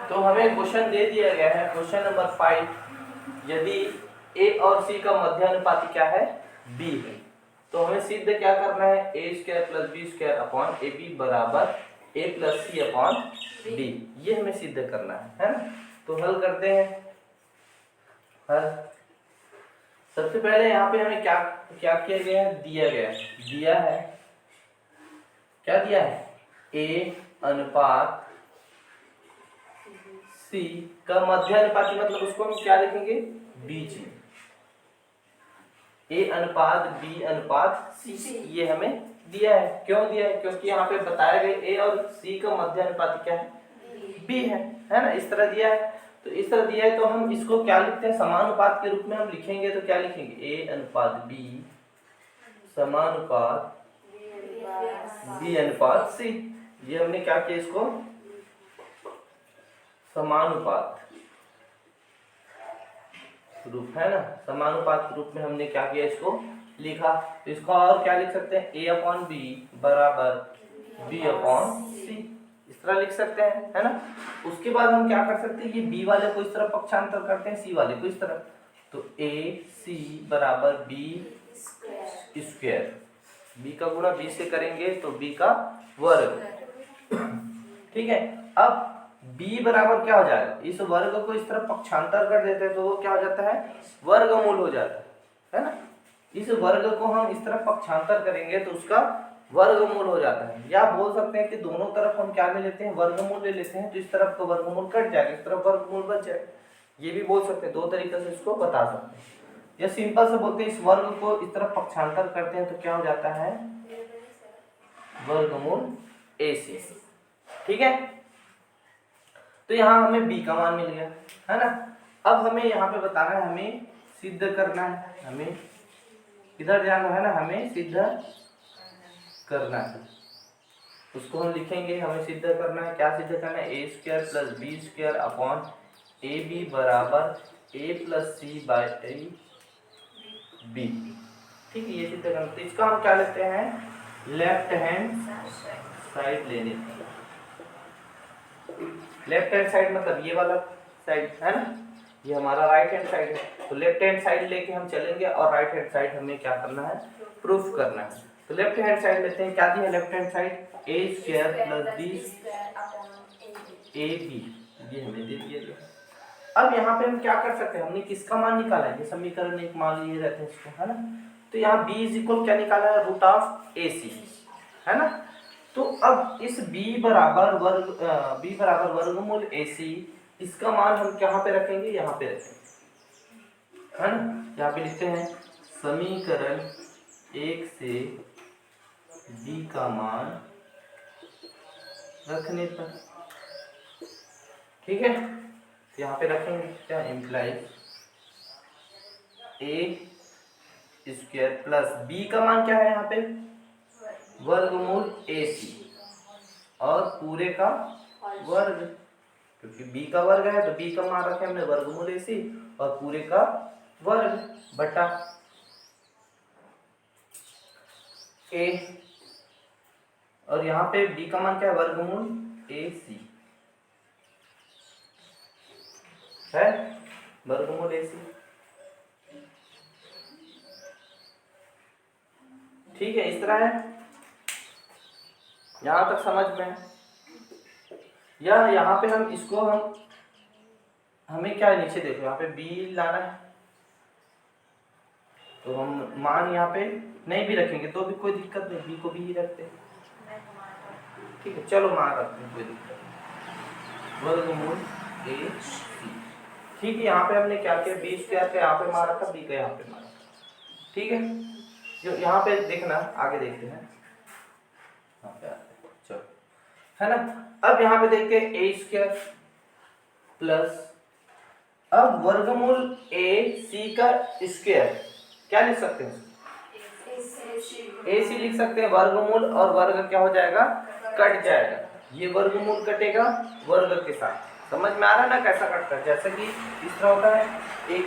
तो हमें क्वेश्चन दे दिया गया है, क्वेश्चन नंबर 5, यदि ए और सी का मध्यानुपाती क्या है, बी है, तो हमें सिद्ध क्या करना है, a square plus b square upon a b बराबर a plus C upon b, ये हमें सिद्ध करना है ना। तो हल करते हैं। हल सबसे पहले यहाँ पे हमें क्या क्या किया गया है, दिया है क्या दिया है, ए अनुपात सी का मध्यानुपाती, मतलब उसको हम क्या लिखेंगे, बीच में, ए अनुपात बी अनुपात सी, ये हमें दिया है। क्यों दिया है, क्योंकि यहाँ पे बताया गया ए और सी का मध्यानुपाती क्या है, बी है ना, इस तरह दिया है। तो इस तरह दिया है तो हम इसको क्या लिखते हैं, समानुपात के रूप में हम लिखेंगे। तो क्या लिखेंगे, ए अनुपात बी समानुपात बी अनुपात सी, ये हमने क्या किया, इसको समानुपात रूप है ना, समानुपात रूप में हमने क्या किया, इसको लिखा। तो इसको और क्या लिख सकते हैं, ए अपॉन बी बराबर बी अपॉन सी, इस तरह लिख सकते हैं, है ना। उसके बाद हम क्या कर सकते हैं, ये बी वाले को इस तरह पक्षांतर करते हैं, सी वाले को इस तरह। तो ए सी बराबर बी स्क्वायर, बी का गुणा बी से करेंगे तो बी का वर्ग, ठीक है। अब b बराबर क्या हो जाएगा, इस वर्ग को इस तरफ पक्षांतर कर देते हैं तो वो क्या हो जाता है, वर्गमूल हो जाता है ना। इस वर्ग को हम इस तरफ पक्षांतर करेंगे तो उसका वर्गमूल हो जाता है। या बोल सकते हैं कि दोनों तरफ हम क्या ले लेते हैं, वर्गमूल ले लेते हैं, तो इस तरफ का वर्गमूल कट जाएगा, इस तरफ वर्गमूल बच जाएगा, ये भी बोल सकते हैं। दो तरीके से इसको बता सकते हैं। या सिंपल से बोलते हैं, इस वर्ग को इस तरफ पक्षांतर करते हैं तो क्या हो जाता है, वर्गमूल AC, ठीक है। तो यहाँ हमें b का मान मिल गया, है ना। अब हमें यहाँ पे बताना है, हमें सिद्ध करना है, हमें इधर जाना है ना, हमें सिद्ध करना है। उसको हम लिखेंगे, हमें सिद्ध करना है, क्या सिद्ध करना है, a square plus b square upon a b बराबर a plus c by a b, ठीक है, ये सिद्ध करना। तो इसका हम क्या लेते हैं, लेफ्ट हैंड साइड लेने, लेफ्ट हैंड साइड मतलब ये वाला साइड है ना, ये हमारा राइट हैंड साइड है। तो लेफ्ट हैंड साइड लेके हम चलेंगे और राइट हैंड साइड हमें क्या करना है, प्रूफ करना है। तो लेफ्ट हैंड साइड लेते हैं, क्या दिया left hand side, A square plus B A B, ये हमें दे दिया। अब यहाँ पे हम क्या कर सकते हैं, हमने किसका मान निकाला है, ये समीकरण एक मान लिए रहते हैं इसको, है ना। तो यहाँ b इज इक्वल क्या निकाला है, रूट ऑफ AC, है ना। तो अब इस b बराबर वर्गमूल AC, इसका मान हम कहाँ पे रखेंगे, यहाँ पे रखेंगे, है ना। यहाँ पे लिखते हैं समीकरण 1 से b का मान रखने पर, ठीक है। यहाँ पे रखेंगे क्या, इम्प्लाइज ए स्क्वायर प्लस बी का मान क्या है यहाँ पे, वर्गमूल AC और पूरे का वर्ग, क्योंकि b का वर्ग है तो b का मान रखे हमने वर्गमूल AC और पूरे का वर्ग बटा a, और यहाँ पे b का मान क्या है, वर्गमूल AC है, वर्गमूल AC, ठीक है। इस तरह है, यहां तक समझ में। या यहाँ पे हम इसको हमें क्या है, नीचे देखो यहाँ पे b लाना है, तो हम मान यहाँ पे नहीं भी रखेंगे तो भी कोई दिक्कत नहीं, b को भी ही रखते हैं, ठीक है। चलो मान रखते हैं, कोई दिक्कत नहीं, वर्गमूल AC, ठीक है। यहाँ पे हमने क्या किया, b स्क्वायर का यहाँ पे मान रखा, b का यहाँ पे मान रखा, ठीक है। जो यहाँ पे देखना, आगे देखते हैं, यहाँ पे आते हैं, चलो, है ना। अब यहाँ पे देखते हैं ए स्क्वायर प्लस, अब वर्गमूल AC का स्क्वायर क्या लिख सकते हैं, AC लिख सकते हैं, वर्गमूल और वर्ग क्या हो जाएगा, कट जाएगा, ये वर्गमूल कटेगा वर्ग के साथ। समझ में आ रहा है ना कैसा कटता है, जैसे कि इस तरह होता है, a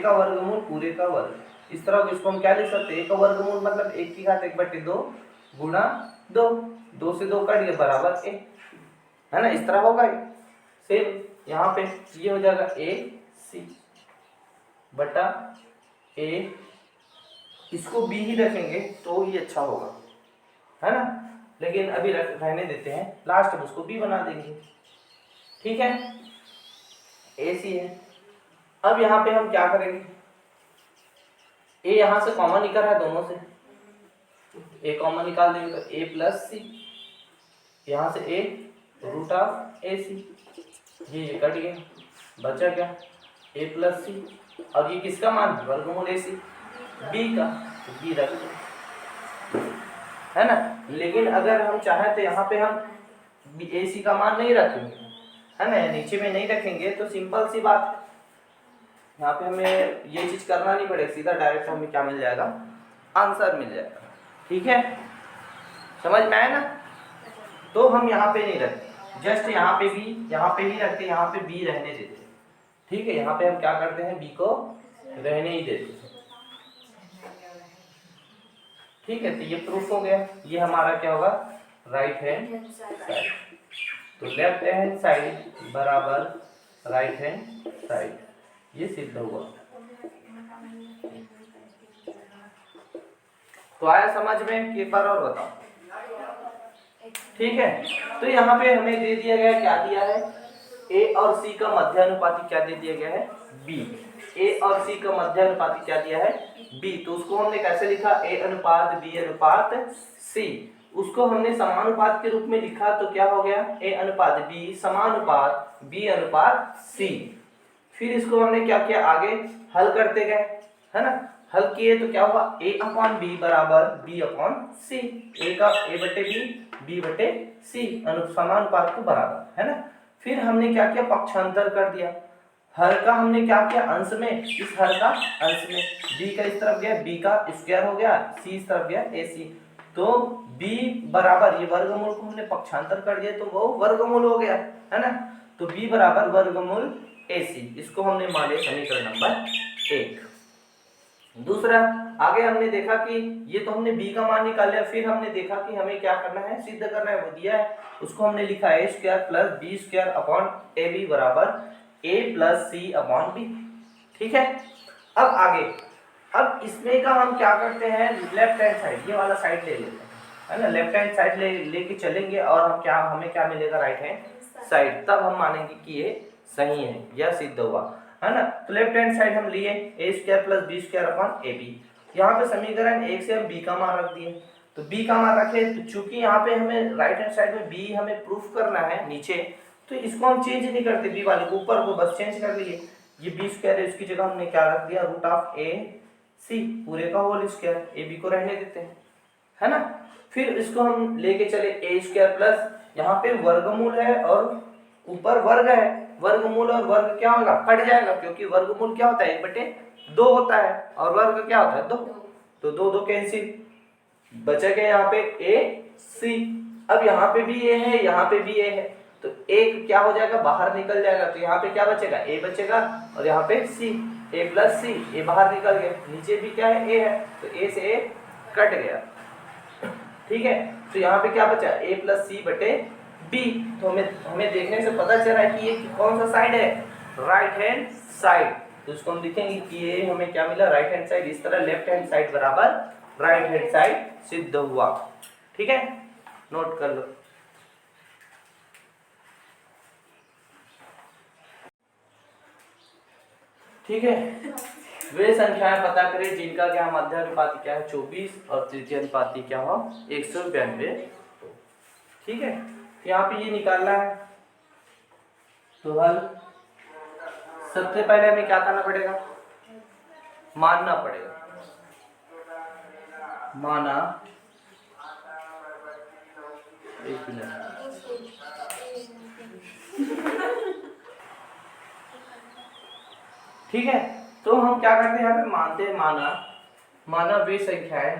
का वर्गमूल पूरे का वर्ग, इस तरह इसको हम क्या लिख सकते हैं, a का वर्गमूल मतलब 1 की घात 1/2 गुणा 2, 2 से 2 कट गया बराबर 1, है ना, इस तरह होगा। सेम यहाँ पे ये हो जाएगा ए सी बटा ए, इसको बी ही रखेंगे तो ही अच्छा होगा, है ना, लेकिन अभी रहने देते हैं, लास्ट में उसको बी बना देंगे। ठीक है, ए सी है। अब यहाँ पे हम क्या करेंगे, ए यहाँ से कॉमन निकल रहा है दोनों से, ए कॉमन निकाल देंगे तो ए प्लस सी, यहाँ से ए रूट ऑफ ए सी, ये कट गया, बचा क्या ए प्लस सी। अब ये किसका मान, वर्गमूल ए सी बी का, तो बी रख दो, है ना। लेकिन अगर हम चाहें तो यहाँ पे हम ए सी का मान नहीं रखेंगे, है ना, नीचे में नहीं रखेंगे, तो सिंपल सी बात है, यहाँ पे हमें ये चीज करना नहीं पड़ेगा, सीधा डायरेक्ट हमें क्या मिल जाएगा, आंसर मिल जाएगा। ठीक है, समझ में आया ना। तो हम यहाँ पे नहीं रखते, जस्ट यहाँ पे भी यहाँ पे ही रखते, यहाँ पे बी रहने देते। ठीक है, यहाँ पे हम क्या करते हैं, बी को रहने ही देते। ठीक है, तो ये प्रूफ हो गया। ये हमारा क्या होगा, राइट हैंड साइड। तो लेफ्ट हैंड साइड बराबर राइट हैंड साइड, ये सिद्ध हुआ। तो आया समझ में, एक बार और बताओ। ठीक है, तो यहाँ पे हमें दे दिया गया, क्या दिया है, ए और सी का मध्यानुपाती क्या दे दिया गया है, बी। ए और सी का मध्यानुपाती क्या दिया है, बी। तो उसको हमने कैसे लिखा, ए अनुपात बी अनुपात सी। उसको हमने समानुपात के रूप में लिखा, तो क्या हो गया, ए अनुपात बी समानुपात बी अनुपात सी। फिर इसको हमने क्या किया, आगे हल करते गए, है ना। हल किए तो क्या हुआ, ए अपॉन बी बराबर बी अपॉन सी, ए का ए बटे बी बटे सी, समानुपात को बराबर, है ना। फिर हमने क्या किया, पक्षांतर कर दिया। हर का हमने क्या किया, अंश में, इस हर का अंश में, b का इस तरफ गया, b का स्क्वायर हो गया, c इस तरफ गया ac। तो b बराबर, ये वर्गमूल को हमने पक्षांतर कर दिया तो वो वर्गमूल हो गया, है ना। तो b बराबर वर्गमूल ac, इसको हमने मान लिया समीकरण नंबर 1। दूसरा, आगे हमने देखा कि ये तो हमने b का मान निकाल लिया, फिर हमने देखा कि हमें क्या करना है, सिद्ध करना है, वो दिया है, उसको हमने लिखा a square plus b square upon ab बराबर a plus C upon B. ठीक है, अब आगे, अब इसमें का हम क्या करते हैं, लेफ्ट हैंड साइड, ये वाला साइड ले लेते हैं, है ना। लेफ्ट हैंड साइड लेके चलेंगे और हम क्या, हमें क्या मिलेगा, राइट हैंड साइड, तब हम मानेंगे कि ये सही है या सिद्ध हुआ, है ना। तो लेफ्ट हैंड साइड हम लिए a square plus b square upon a b. यहाँ पे समीकरण 1 से हम बी का मान रख दिए, तो बी का मान रखे, तो चूंकि यहाँ पे हमें राइट हैंड साइड में बी हमें प्रूफ करना है नीचे, तो इसको हम चेंज नहीं करते, बी वाले को ऊपर को बस चेंज कर लिए। ये बी स्क्वायर है, इसकी जगह हमने क्या रख दिया, रूट ऑफ ए सी पूरे का होल स्क्वायर, ए बी को रहने देते हैं, है ना। फिर इसको हम लेके चले ए स्क्वायर प्लस, यहाँ पे वर्गमूल है और ऊपर वर्ग है, वर्गमूल और वर्ग क्या होगा, कट जाएगा, क्योंकि वर्गमूल क्या होता है, 1/2 होता है, और वर्ग क्या होता है, 2। तो 2 कैंसिल, बचेगा यहाँ पे ए सी। अब यहाँ पे भी ए है, यहाँ पे भी ए है, तो एक क्या हो जाएगा, बाहर निकल जाएगा, तो यहाँ पे क्या बचेगा, ए बचेगा, और यहाँ पे सी, ए प्लस सी, ए बाहर निकल गया, नीचे भी क्या है, ए है, तो ए से ए कट गया। ठीक है, तो यहाँ पे क्या बचा, ए प्लस सी बटे बी। तो हमें देखने से पता चल रहा है कि ये कौन सा साइड है, राइट हैंड साइड। तो उसको हम लिखेंगे कि ये हमें क्या मिला, राइट हैंड साइड। इस तरह लेफ्ट हैंड साइड बराबर राइट हैंड साइड सिद्ध हुआ। ठीक है, नोट कर लो। ठीक है, वे संख्याएं पता करें जिनका क्या मध्यानुपाती क्या है 24 और तृतीय अनुपाती क्या हो 192। ठीक है, यहाँ पे ये निकालना है, तो हल सबसे पहले हमें क्या करना पड़ेगा, मानना पड़ेगा, माना, एक मिनट, ठीक है। तो हम क्या करते हैं, यहाँ पे मानते हैं, माना वे संख्याएं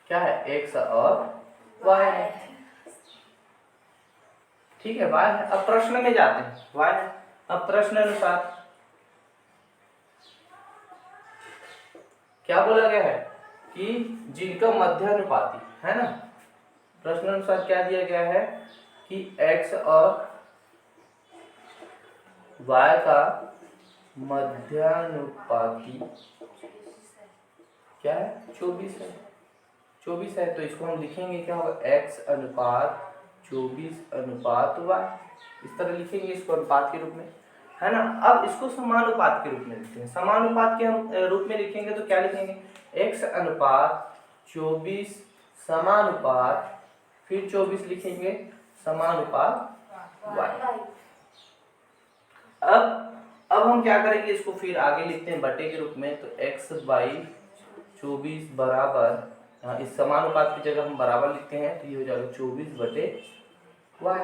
क्या है, x और y है। ठीक है, y है। अब प्रश्न में जाते हैं, y है। अब प्रश्न अनुसार क्या बोला गया है कि जिनका मध्यानुपाती है ना, प्रश्नानुसार क्या दिया गया है कि x और y का मध्यानुपाती क्या है 24 है। 24 है तो इसको हम लिखेंगे क्या होगा x अनुपात 24 अनुपात y, इस तरह लिखेंगे इसको अनुपात के रूप में, है ना। अब इसको समानुपात के रूप में लिखते हैं। समानुपात के हम रूप में लिखेंगे तो क्या लिखेंगे x अनुपात 24 समानुपात फिर 24 लिखेंगे समानुपात y। अब हम क्या करेंगे इसको फिर आगे लिखते हैं बटे के रूप में, तो x बाई 24 बराबर, इस समानुपात की जगह हम बराबर लिखते हैं तो ये हो जाएगा 24 बटे y।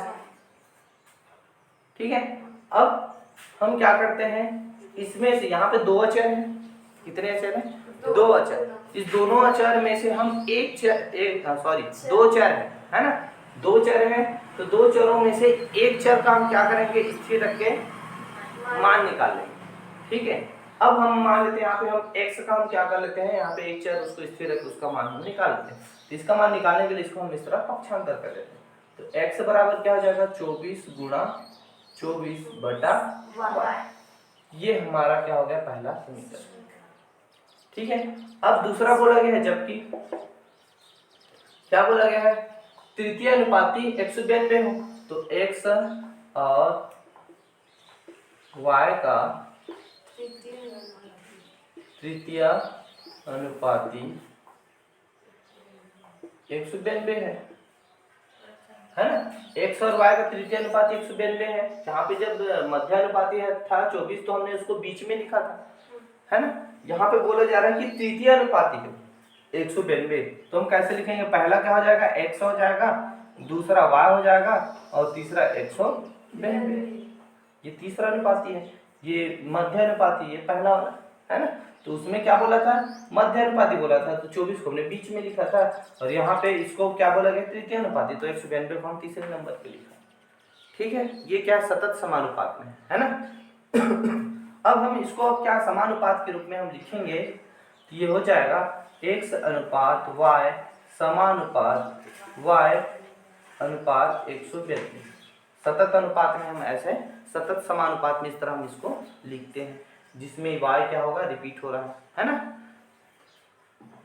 ठीक है। अब हम क्या करते हैं इसमें से यहाँ पे दो अचर हैं, कितने अचर हैं दो अचर, इस दोनों अचर में से हम दो चर है ना, दो चर हैं तो दो चरों में से एक चर का हम क्या करेंगे स्थिर रख के मान निकाल लेंगे। ठीक है। अब हम मान लेते हैं यहाँ पे हम x का हम क्या कर लेते हैं, यहाँ पे एक चर उसको स्थिर रख उसका मान हम निकाल लेते हैं। तो इसका मान निकालने के लिए इसको हम इस तरह पक्षांतर कर लेते हैं, तो x बराबर क्या हो जाएगा 24 गुणा 24 बटा y। ये हमारा क्या हो गया पहला समीकरण। ठीक है। अब दूसरा बोला गया है, जबकि क्या बोला गया है तृतीय अनुपाती 192 हो, तो x और y का तृतीय अनुपाती 192 है ना। x और y का तृतीय अनुपाती 192 है। यहाँ पे जब मध्यानुपाती था 24 तो हमने उसको बीच में लिखा था, है ना। यहाँ पे बोला जा रहा है कि तृतीय अनुपाती है 192, तो हम कैसे लिखेंगे, पहला क्या हो जाएगा x हो जाएगा, दूसरा y हो जाएगा और तीसरा 192। ये तीसरा अनुपाती है, ये मध्य अनुपाती, ये पहला वाला है ना। तो उसमें क्या बोला था मध्य अनुपाती बोला था, तो 24 को हमने बीच में लिखा था, और यहाँ पे इसको क्या बोला गया तृतीय अनुपाती, तो 192 को हम तीसरे नंबर पे लिखा। ठीक है। ये क्या सतत समानुपात में है ना। अब हम इसको क्या समानुपात के रूप में हम लिखेंगे, तो ये हो जाएगा x अनुपात y समानुपात y अनुपात 192। सतत अनुपात में हम ऐसे सतत समानुपात में इस तरह हम इसको लिखते हैं, जिसमें y क्या होगा रिपीट हो रहा है ना।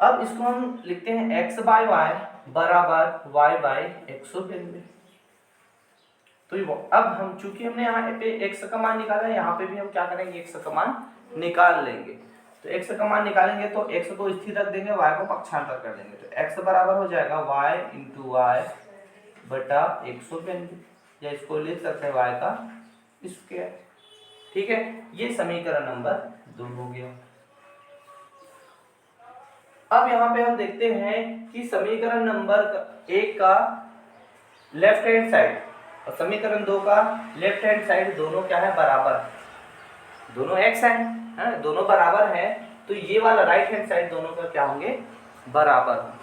अब इसको हम लिखते हैं x बाय वाई बराबर y बाय 192। तो अब हम चूंकि हमने यहाँ पे x का मान निकाला है, यहाँ पे भी हम क्या करेंगे x का मान निकाल लेंगे। तो x का मान निकालेंगे तो x को स्थिर रख देंगे, y को पक्षांतर कर देंगे, तो x बराबर हो जाएगा y इंटू वाई बटा 192, या इसको लिख सकते हैं y का स्क्वायर। ठीक है। ये समीकरण नंबर 2 हो गया। अब यहाँ पे हम देखते हैं कि समीकरण नंबर 1 का लेफ्ट हैंड साइड और समीकरण 2 का लेफ्ट हैंड साइड दोनों क्या है बराबर, दोनों x है, दोनों बराबर है, तो ये वाला राइट हैंड साइड दोनों का क्या होंगे बराबर होंगे।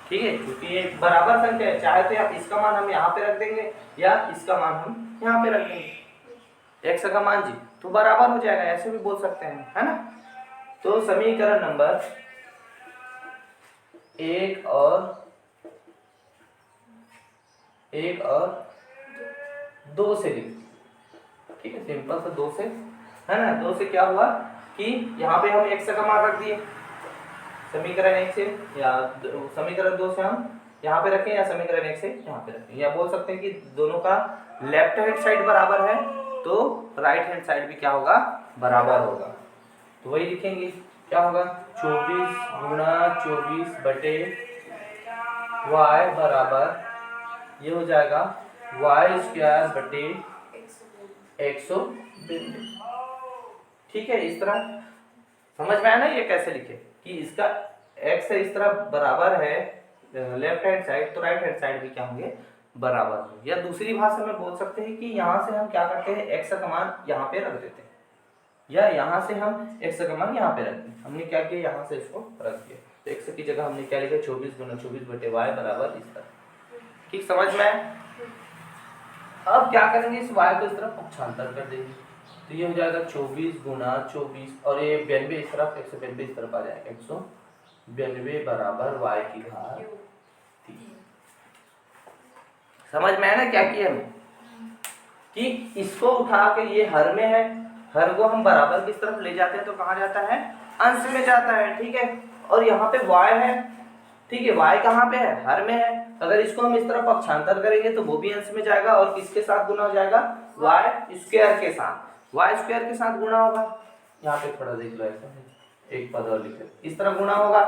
ठीक है। क्योंकि ये बराबर संख्या है, चाहे तो इसका मान हम यहाँ पे रख देंगे या इसका मान हम यहाँ पे रख देंगे, x का मान जी तो बराबर हो जाएगा, ऐसे भी बोल सकते हैं, है ना। तो समीकरण नंबर 1 और 2 से लिख, ठीक है, सिंपल सा 2 से, है ना। 2 से क्या हुआ कि यहाँ पे हम x का मान रख दिए समीकरण 1 से, या समीकरण 2 से हम यहाँ पे रखें, या समीकरण 1 से यहाँ पे रखें, या बोल सकते हैं कि दोनों का लेफ्ट हैंड साइड बराबर है तो राइट हैंड साइड भी क्या होगा बराबर होगा। तो वही लिखेंगे क्या होगा 24 गुणा 24 बटे y बराबर ये हो जाएगा y स्क्वायर बटे 192। ठीक है। इस तरह समझ में आया ना ये कैसे लिखे कि इसका x इस तरह बराबर है लेफ्ट हैंड साइड, तो राइट हैंड साइड भी क्या होंगे बराबर होंगे। या दूसरी भाषा में बोल सकते हैं कि यहाँ से हम क्या करते हैं x का मान यहाँ पे रख देते हैं, या यहाँ से हम x का मान यहाँ पे रख दें। हमने क्या किया यहाँ से इसको रख दिया, तो x की जगह हमने क्या लिखा 24 गुना 24 बटे y बराबर इस तरह। ठीक समझ में आया। अब क्या करेंगे इस y को इस तरफ पक्षांतर कर देंगे, तो ये हो जाएगा 24 गुना 24 और ये 92 इस तरफ 192 इस तरफ आ जाएगा 192 बराबर y की घात 3। समझ में आया ना क्या किया हमने कि इसको उठा के ये हर में है, हर को हम बराबर किस तरफ ले जाते हैं तो कहाँ जाता है, अंश में जाता है, ठीक है। और यहाँ पे y है, ठीक है, y कहाँ पे है, हर में है। अगर इसको हम इस तरफ पक्षांतर करेंगे तो वो भी अंश में जाएगा और किसके साथ गुना हो जाएगा, y स्क्वायर के साथ, y स्क्वायर के साथ गुना होगा। यहाँ पे थोड़ा देख लो, ऐसा एक पद और लिख लो, इस तरह गुना होगा।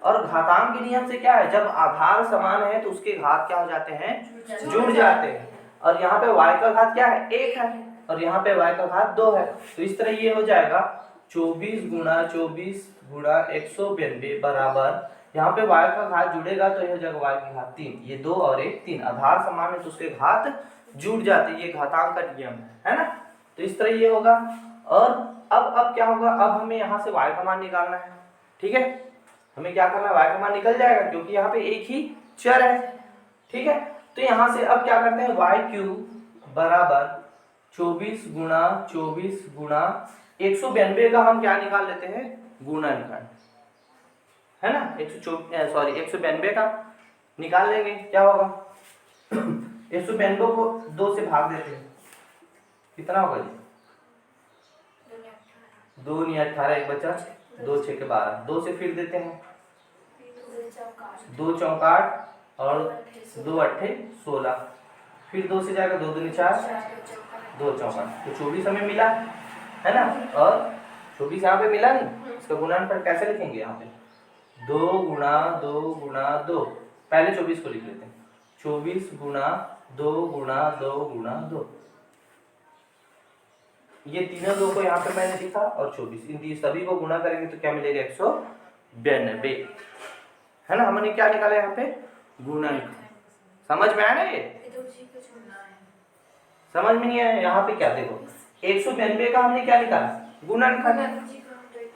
और घातांक के नियम से क्या है, जब आधार समान है तो उसके घात क्या हो जाते हैं, जुड़ जाते हैं। और यहाँ पे y का घात क्या है, 1 है, और यहाँ पे y का घात 2 है। तो इस तरह ये हो जाएगा 24 गुणा 24 गुणा 192 बराबर, यहाँ पे y का घात जुड़ेगा तो ये हो जाएगा y की घात 3, ये 2 और 1 3, आधार समान है तो उसके घात जुड़ जाते हैं, ये घातांक का नियम है ना। तो इस तरह ये होगा। और अब क्या होगा, अब हमें यहाँ से y का मान निकालना है, ठीक है। हमें क्या करना है, y का मान निकल जाएगा क्योंकि यहाँ पे एक ही चर है, ठीक है। तो यहाँ से अब क्या करते हैं, y³ बराबर 24 गुणा 24 गुणा 192 का हम क्या निकाल लेते हैं, गुणनखंड, है ना। 192 का निकाल लेंगे, क्या होगा 192 को 2 से भाग देते हैं, कितना होगा जी, 2 × 18, एक बचा, 2 × 6 = 12, 2 से फिर देते हैं, 2 × 8 और 2 × 8 = 16, फिर 2 से जाएगा, 2 × 2 = 4, 2 × 4 तो 24 हमें मिला, है ना। और 24 यहाँ पे मिला नहीं, इसका गुणनफल कैसे लिखेंगे, यहाँ पे 2 × 2 × 2, पहले 24 को लिख लेते हैं, 24 × 2 × 2 × 2, ये तीनों 2 को यहाँ पे मैंने लिखा और 24, इन सभी को गुणा करेंगे तो क्या मिलेगा, 192, है ना। हमने क्या निकाला यहाँ पे, गुणनखंड। समझ में आया ना, ये समझ में नहीं आया, यहाँ पे क्या देखो 192 का हमने क्या निकाला, गुणनखंड,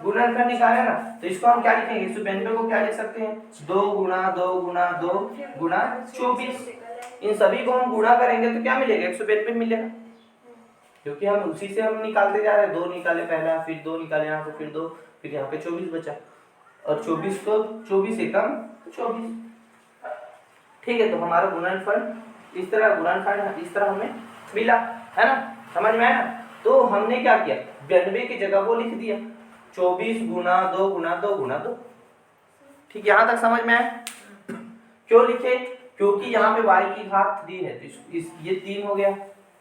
गुणनखंड निकाला ना। तो इसको हम क्या लिखेंगे, 192 को क्या लिख सकते हैं, 2 × 2 × 2 × 24, इन सभी को हम गुणा करेंगे तो क्या मिलेगा, 192 मिलेगा, क्योंकि हम उसी से हम निकालते जा रहे हैं। 2 निकाले पहला, फिर 2 निकाले यहाँ से, फिर 2, फिर यहाँ पे 24 बचा, और 24 को 24 एकम 24, ठीक है। तो हमारा गुणनफल इस तरह, गुणनखंड इस तरह हमें मिला, है ना, समझ में आया ना। तो हमने क्या किया, 92 की जगह वो लिख दिया 24 × 2 × 2 × 2, ठीक, यहाँ तक समझ में आया। क्यों लिखे, क्योंकि यहाँ पे y की घात 3 है, तो ये 3 हो गया,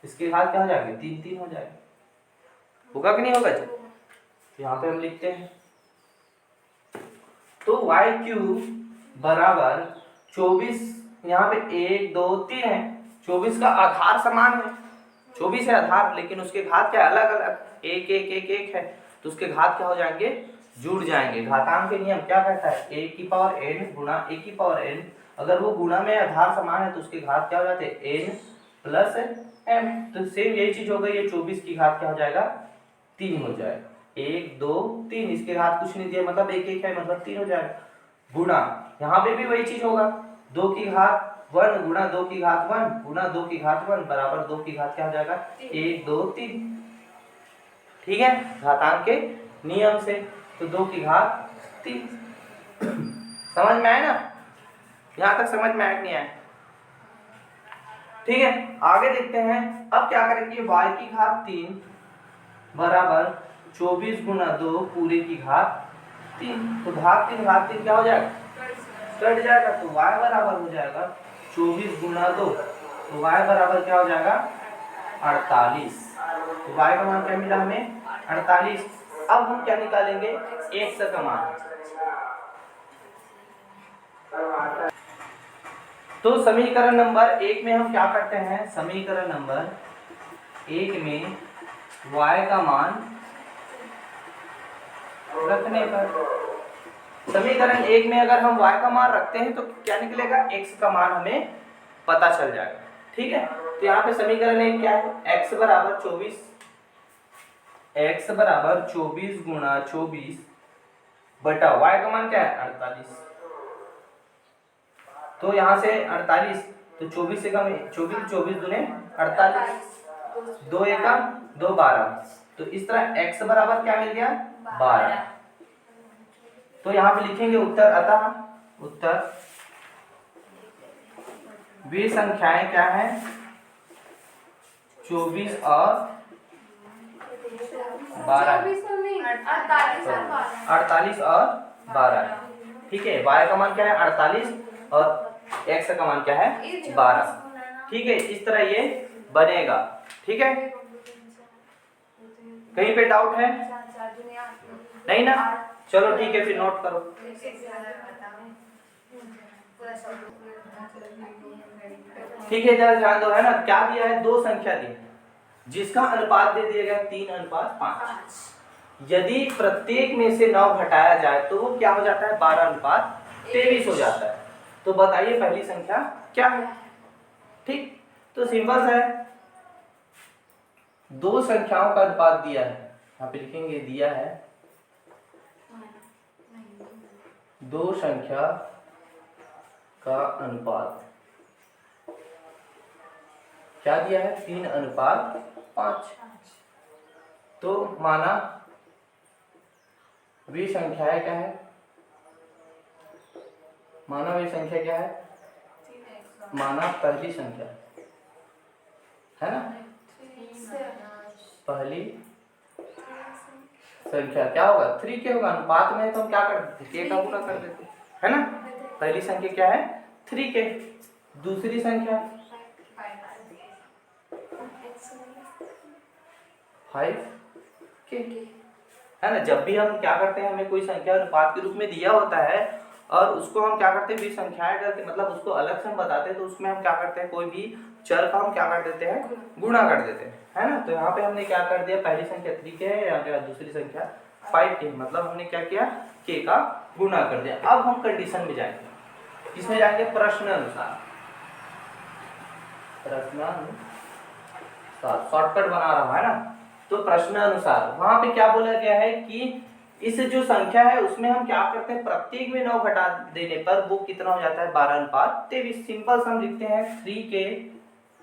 इसके घात क्या हो जाएंगे, 3 3 हो जाएगा, होगा कि नहीं होगा जी। यहाँ पे हम लिखते हैं, तो y³ बराबर 24, यहाँ पे 1 2 3 है, 24 का आधार समान है, 24 है आधार, लेकिन उसके घात क्या अलग अलग, 1 1 1 1 है, तो उसके घात क्या हो जाएंगे, जुड़ जाएंगे। घातांक के नियम क्या कहता है, a⁴n गुणा a⁴n, अगर वो गुणा में आधार समान है तो उसके घात क्या हो जाते हैं, n + m। तो सेम यही चीज हो गई, ये 24 की घात क्या हो जाएगा, 3 हो जाएगा, 1 2 3, इसके घात कुछ नहीं दिया, मतलब 1 1 है, मतलब 3 हो जाएगा। गुणा यहाँ पे भी वही चीज होगा, 2 की घात 1 गुणा 2 की घात 1 गुणा 2 की घात 1 बराबर 2 की घात क्या हो जाएगा, 1 2 3, ठीक है, घातांक के नियम से। तो 2 की घात 3, समझ में आया ना, यहाँ तक समझ में आया कि नहीं आया, ठीक है। आगे देखते हैं, अब क्या करेंगे, y की घात 3 बराबर 24 × 2 पूरे की घात 3, तो घात 3 क्या हो जाएगा, कट जाएगा, तो y बराबर हो जाएगा 24 × 2, तो y बराबर क्या हो जाएगा, 48, तो y का मान क्या मिला हमें, 48। अब हम क्या निकालेंगे, x का मान, तो समीकरण नंबर 1 में हम क्या करते हैं, समीकरण नंबर 1 में y का मान रखने पर, समीकरण 1 में अगर हम y का मान रखते हैं तो क्या निकलेगा, x का मान हमें पता चल जाएगा, ठीक है। तो यहाँ पे समीकरण 1 क्या है, x बराबर 24, x बराबर 24 गुणा 24 बटा y का मान क्या है, 48, तो यहाँ से 48, तो 24 से कम 24 24 दूने 48, 2 एकम 2 12, तो इस तरह x बराबर क्या मिल गया, 12। तो यहाँ पे लिखेंगे उत्तर, अतः उत्तर वे संख्याएं क्या हैं? 24 और 12, 48 और 12। ठीक है, y का मान क्या है? 48 और x का मान क्या है? 12। ठीक है, इस तरह ये बनेगा। ठीक है, कहीं पे डाउट है? नहीं ना? चलो ठीक है, फिर नोट करो। ठीक है, जरा ध्यान दो, है ना, क्या दिया है? दो संख्या दी है जिसका अनुपात दे दिया गया 3:5। यदि प्रत्येक में से 9 घटाया जाए तो वो क्या हो जाता है? 12:23 हो जाता है। तो बताइए पहली संख्या क्या है? ठीक, तो सिंपल है, दो संख्याओं का अनुपात दिया है, यहाँ पे लिखेंगे दिया है, दो संख्या का अनुपात क्या दिया है? 3:5। तो माना वे संख्याएं क्या है? माना वे संख्या क्या है? माना पहली संख्या है ना, पहली संख्या क्या होगा? 3 के होगा, अनुपात में है तो हम क्या कर देते? के का गुना कर देते, है ना। पहली संख्या क्या है? 3 के। दूसरी संख्या 5 के, है ना। जब भी हम क्या करते हैं, हमें कोई संख्या अनुपात के रूप में दिया होता है और उसको हम क्या करते हैं? भी संख्याएं करके, मतलब उसको अलग से हम बताते हैं, तो उसमें हम क्या करते हैं? कोई भी चर का हम क्या कर देते हैं? गुणा कर देते हैं, है ना। तो यहाँ पे हमने क्या कर दिया? पहली संख्या 3 के है, यहाँ पे दूसरी संख्या 5 के, मतलब हमने क्या किया? के का गुणा कर दिया। अब हम कंडीशन में जाएंगे, किसमें जाएंगे? प्रश्न अनुसार। प्रश्नानुसार शॉर्टकट बना रहा हूं, है ना। तो प्रश्न अनुसार वहां पे क्या बोला गया है कि इस जो संख्या है उसमें हम क्या करते हैं? प्रत्येक में 9 घटा देने पर वो कितना हो जाता है? 12:23। सिंपल हम लिखते हैं 3 के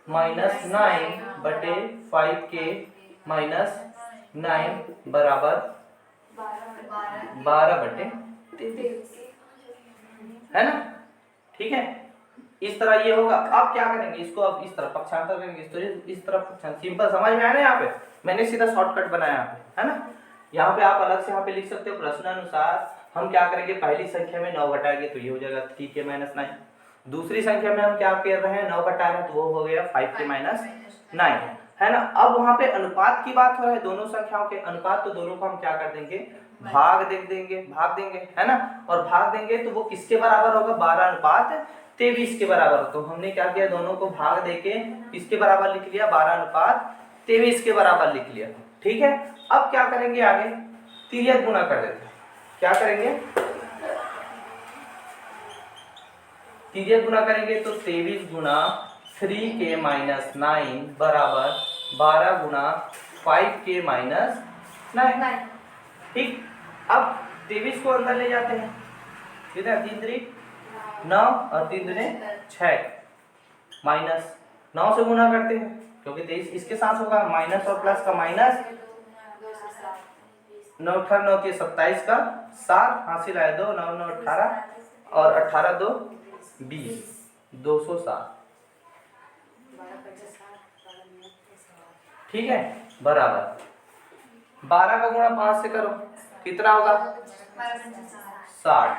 माइनस 9 बटे 5 के माइनस 9 बराबर 12/23, है ना। ठीक है, इस तरह ये होगा। अब क्या करेंगे? इसको अब इस तरफ पक्षांतर करेंगे, इस तरफ पक्षांतर। सिंपल समझ में आया ना? यहाँ पे मैंने सीधा शॉर्टकट बनाया यहाँ पे, है ना। यहाँ पे आप अलग से यहाँ पे लिख सकते हो प्रश्नानुसार। हम क्या करेंगे? पहली संख्या में 9 घटाएंगे तो ये हो जाएगा 3 के माइनस 9। दूसरी संख्या में हम क्या कर रहे हैं? 9 घटा रहे हैं तो वो हो गया 5 के माइनस 9, है ना। अब वहां पे अनुपात की बात हो रहा है, दोनों संख्याओं के अनुपात, तो दोनों को हम क्या कर देंगे? भाग देंगे, है ना। और भाग देंगे तो वो किसके बराबर होगा? 12:23 के बराबर। तो हमने क्या किया? दोनों को भाग देके किसके बराबर लिख लिया? 12:23 के बराबर लिख लिया। ठीक है, अब क्या करेंगे? आगे तिर्यक गुणा कर देते हैं। क्या करेंगे? तिर्यक गुणा करेंगे तो 23 गुणा 3 के माइनस 9 बराबर 12 गुणा 5 के माइनस 9। ठीक, अब 23 को अंदर ले जाते हैं, कितना? 3 3 9 और 3 दूने 6, माइनस 9 से गुणा करते हैं क्योंकि 23 इसके साथ होगा, माइनस और प्लस का माइनस, 9 18 9 के 27 का 7 हासिल आया 2, 9 9 18 और 18 2 20, 207। ठीक है, बराबर 12 का गुणा 5 से करो, कितना होगा? 60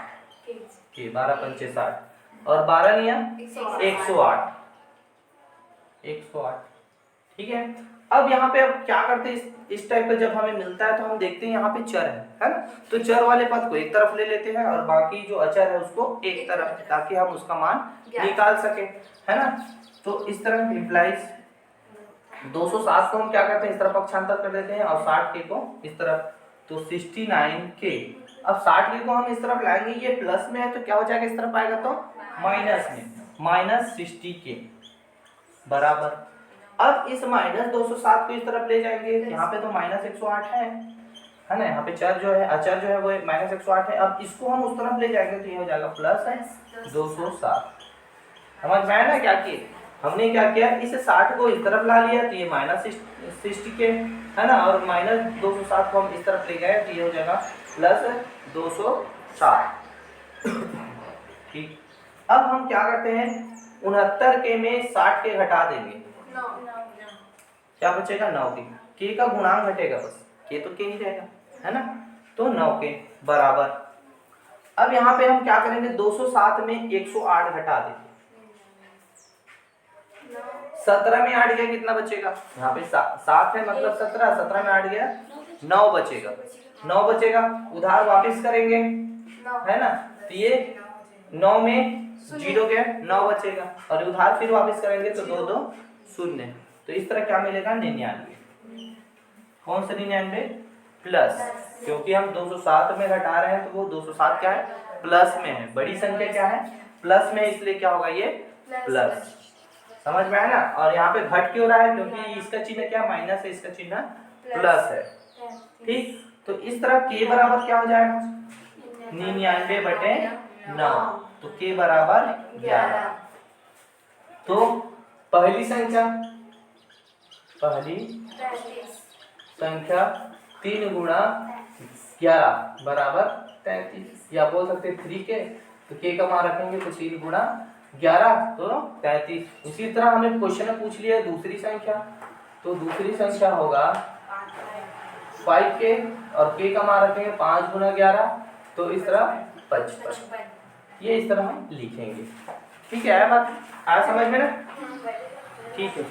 के 12 पंचे 60 और 12 लिया 108। ठीक है, अब यहाँ पे अब क्या करते हैं? इस टाइप का जब हमें मिलता है तो हम देखते हैं यहाँ पे चर है ना। तो चर वाले पद को एक तरफ ले लेते हैं और बाकी जो अचर है उसको एक तरफ, ताकि हम उसका मान निकाल सके, है ना। तो इस तरह इम्प्लाइज 207 को हम क्या करते हैं? इस तरफ पक्षांतर कर देते हैं और 60 के को इस तरफ, तो 69 के। अब 60 के को हम इस तरफ लाएंगे, ये प्लस में है तो क्या हो जाएगा? इस तरफ आएगा तो माइनस में, माइनस 60 के बराबर। अब इस माइनस 207 को इस तरफ ले जाएंगे, यहाँ पे तो माइनस 108 है ना। यहाँ पे चर जो है, अचर जो है वो माइनस 108 है। अब इसको हम उस तरफ ले जाएंगे तो ये हो जाएगा प्लस है 207। समझ में आया ना क्या किए? हमने क्या किया? इस 60 को इस तरफ ला लिया तो ये माइनस 60 के, है ना, और माइनस 207 को हम इस तरफ ले गए तो ये हो जाएगा प्लस 207। ठीक, अब हम क्या करते हैं? 69 के में 60 के घटा देंगे, क्या बचेगा 9 के का गुणांक घटेगा, बस के तो के ही रहेगा, है ना। तो 9 के बराबर, अब यहाँ पे हम क्या करेंगे, 207 में 108 घटा देंगे, 17 में 8 गया कितना बचेगा, यहाँ पे 7 है मतलब 17, 17 में 8 गया 9 बचेगा, 9 बचेगा, उधार वापस करेंगे, है ना। तो ये 9 में 0 गया 9 बचेगा, और उधार फिर वापस करेंगे तो 2 2 0, तो इस तरह क्या मिलेगा 99। कौन सा 99, प्लस, क्योंकि हम 207 में घटा रहे हैं तो वो 207 क्या है, प्लस में है, बड़ी संख्या क्या है, प्लस में, इसलिए क्या होगा ये प्लस, समझ में आया ना। और यहाँ पे घट क्यों रहा है, क्योंकि इसका चिन्ह क्या माइनस है, इसका चिन्ह प्लस है, ठीक। तो इस तरह के बराबर क्या हो जाएगा, 99/9, तो के बराबर 11। तो पहली संख्या 3 गुणा 11 बराबर 33, या बोल सकते 3 के, तो के का मान रखेंगे तो 3 गुणा 11 तो 33। उसी तरह हमें क्वेश्चन में पूछ लिया दूसरी संख्या, तो दूसरी संख्या होगा 5 के, और के का मान रखेंगे 5 गुणा 11, तो इस तरह 55, ये इस तरह हम लिखेंगे, ठीक है। आया बात, आया समझ में ना, ठीक है।